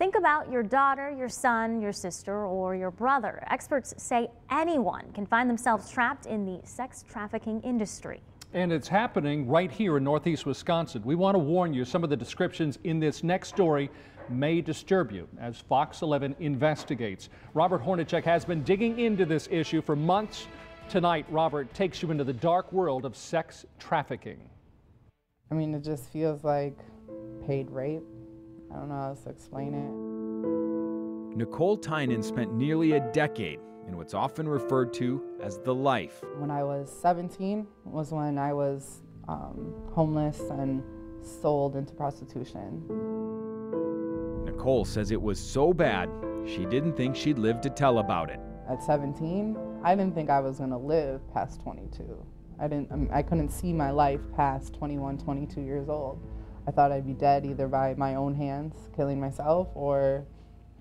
Think about your daughter, your son, your sister, or your brother. Experts say anyone can find themselves trapped in the sex trafficking industry. And it's happening right here in Northeast Wisconsin. We want to warn you, some of the descriptions in this next story may disturb you as Fox 11 investigates. Robert Hornacek has been digging into this issue for months. Tonight, Robert takes you into the dark world of sex trafficking. I mean, it just feels like paid rape. I don't know how else to explain it. Nicole Tynan spent nearly a decade in what's often referred to as the life. When I was 17 was when I was homeless and sold into prostitution. Nicole says it was so bad, she didn't think she'd live to tell about it. At 17, I didn't think I was gonna live past 22. I couldn't see my life past 21, 22 years old. I thought I'd be dead either by my own hands, killing myself, or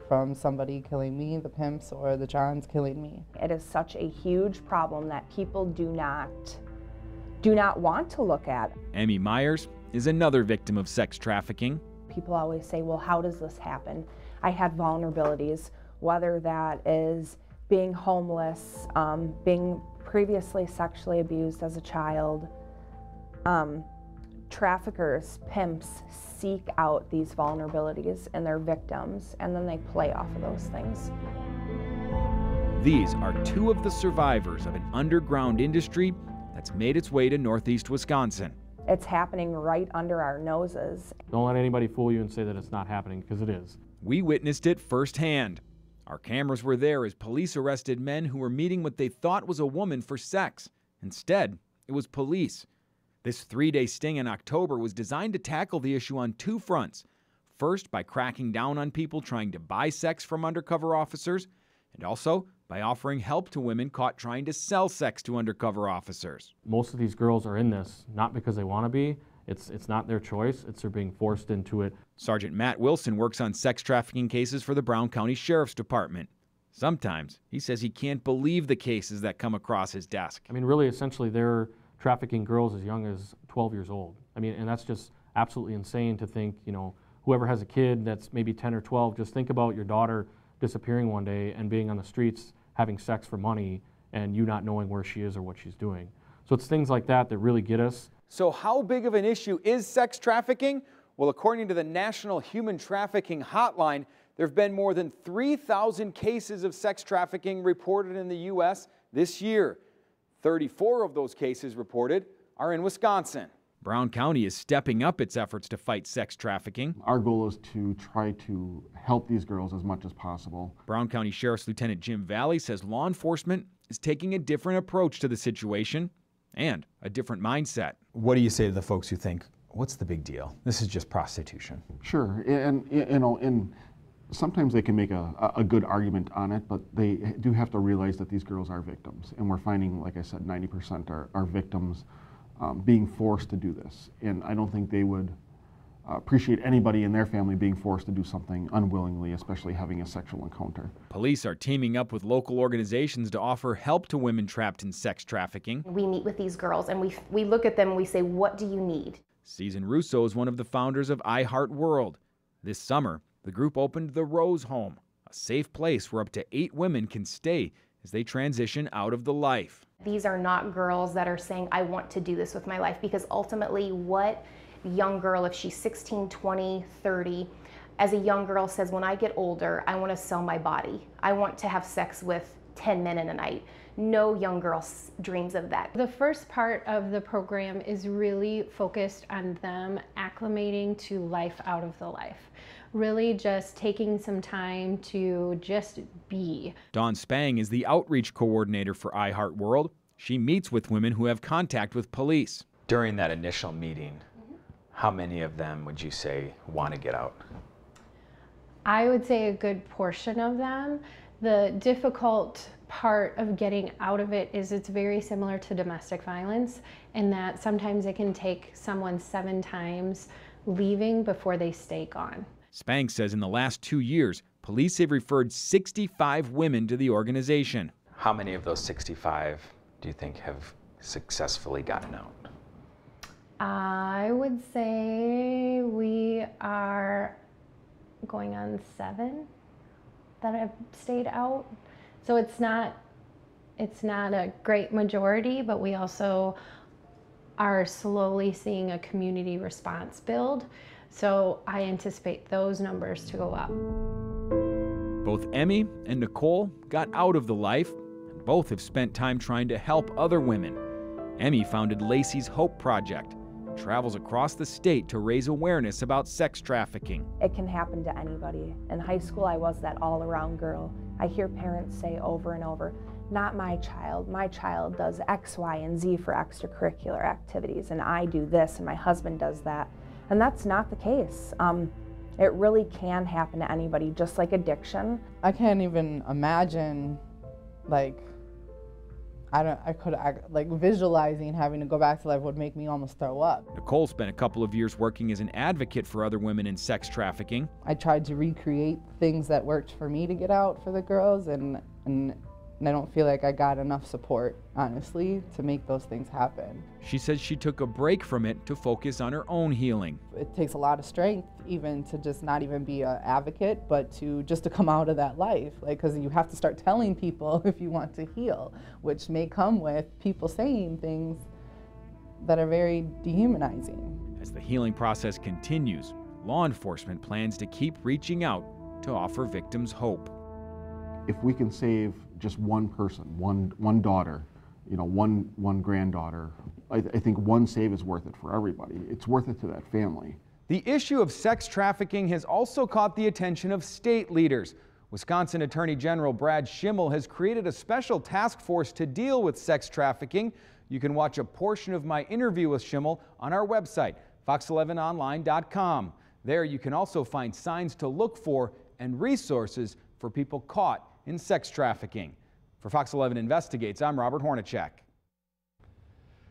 from somebody killing me, the pimps or the Johns killing me. It is such a huge problem that people do not want to look at. Emmy Myers is another victim of sex trafficking. People always say, well, how does this happen? I had vulnerabilities, whether that is being homeless, being previously sexually abused as a child. Traffickers, pimps seek out these vulnerabilities in their victims, and then they play off of those things. These are two of the survivors of an underground industry that's made its way to Northeast Wisconsin. It's happening right under our noses. Don't let anybody fool you and say that it's not happening, because it is. We witnessed it firsthand. Our cameras were there as police arrested men who were meeting what they thought was a woman for sex. Instead, it was police. This 3-day sting in October was designed to tackle the issue on two fronts. First, by cracking down on people trying to buy sex from undercover officers, and also by offering help to women caught trying to sell sex to undercover officers. Most of these girls are in this not because they want to be. It's not their choice. They're being forced into it. Sergeant Matt Wilson works on sex trafficking cases for the Brown County Sheriff's Department. Sometimes he says he can't believe the cases that come across his desk. I mean, really, essentially, they're trafficking girls as young as 12 years old. I mean, and that's just absolutely insane to think, you know, whoever has a kid that's maybe 10 or 12, just think about your daughter disappearing one day and being on the streets having sex for money and you not knowing where she is or what she's doing. So it's things like that that really get us. So how big of an issue is sex trafficking? Well, according to the National Human Trafficking Hotline, there have been more than 3,000 cases of sex trafficking reported in the U.S. this year. 34 of those cases reported are in Wisconsin. Brown County is stepping up its efforts to fight sex trafficking. Our goal is to try to help these girls as much as possible. Brown County Sheriff's Lieutenant Jim Valley says law enforcement is taking a different approach to the situation and a different mindset. What do you say to the folks who think, what's the big deal? This is just prostitution. Sure, and you know, and sometimes they can make a good argument on it, but they do have to realize that these girls are victims. And we're finding, like I said, 90% are victims being forced to do this. And I don't think they would appreciate anybody in their family being forced to do something unwillingly, especially having a sexual encounter. Police are teaming up with local organizations to offer help to women trapped in sex trafficking. We meet with these girls and we look at them and we say, what do you need? Susan Russo is one of the founders of iHeartWorld. This summer, the group opened the Rose Home, a safe place where up to 8 women can stay as they transition out of the life. These are not girls that are saying, I want to do this with my life, because ultimately what young girl, if she's 16, 20, 30, as a young girl says, when I get older, I want to sell my body. I want to have sex with 10 men in a night. No young girl dreams of that. The first part of the program is really focused on them acclimating to life out of the life. Really just taking some time to just be. Dawn Spang is the outreach coordinator for iHeartWorld. She meets with women who have contact with police. During that initial meeting, how many of them would you say want to get out? I would say a good portion of them. The difficult part of getting out of it is it's very similar to domestic violence in that sometimes it can take someone 7 times leaving before they stay gone. Spang says in the last 2 years, police have referred 65 women to the organization. How many of those 65 do you think have successfully gotten out? I would say we are going on 7 that have stayed out. So it's not a great majority, but we also are slowly seeing a community response build. So I anticipate those numbers to go up. Both Emmy and Nicole got out of the life, and both have spent time trying to help other women. Emmy founded Lacey's Hope Project and travels across the state to raise awareness about sex trafficking. It can happen to anybody. In high school, I was that all-around girl. I hear parents say over and over, not my child. My child does X, Y, and Z for extracurricular activities, and I do this, and my husband does that. And that's not the case. It really can happen to anybody, just like addiction. I can't even imagine, like, visualizing having to go back to life would make me almost throw up. Nicole spent a couple of years working as an advocate for other women in sex trafficking. I tried to recreate things that worked for me to get out for the girls, and I don't feel like I got enough support, honestly, to make those things happen. She says she took a break from it to focus on her own healing. It takes a lot of strength even to just not even be an advocate, but to come out of that life. Because you have to start telling people if you want to heal, which may come with people saying things that are very dehumanizing. As the healing process continues, law enforcement plans to keep reaching out to offer victims hope. If we can save just one person, one daughter, one granddaughter, I think one save is worth it for everybody. It's worth it to that family. The issue of sex trafficking has also caught the attention of state leaders. Wisconsin Attorney General Brad Schimmel has created a special task force to deal with sex trafficking. You can watch a portion of my interview with Schimmel on our website, fox11online.com. There you can also find signs to look for and resources for people caught in sex trafficking. For Fox 11 Investigates, I'm Robert Hornacek.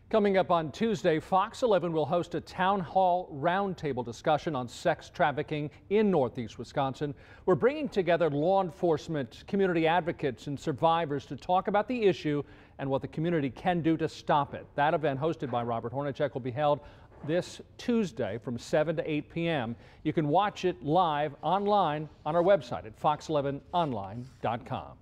Coming up on Tuesday, Fox 11 will host a town hall roundtable discussion on sex trafficking in Northeast Wisconsin. We're bringing together law enforcement, community advocates, and survivors to talk about the issue and what the community can do to stop it. That event, hosted by Robert Hornacek, will be held this Tuesday from 7 to 8 p.m. You can watch it live online on our website at fox11online.com.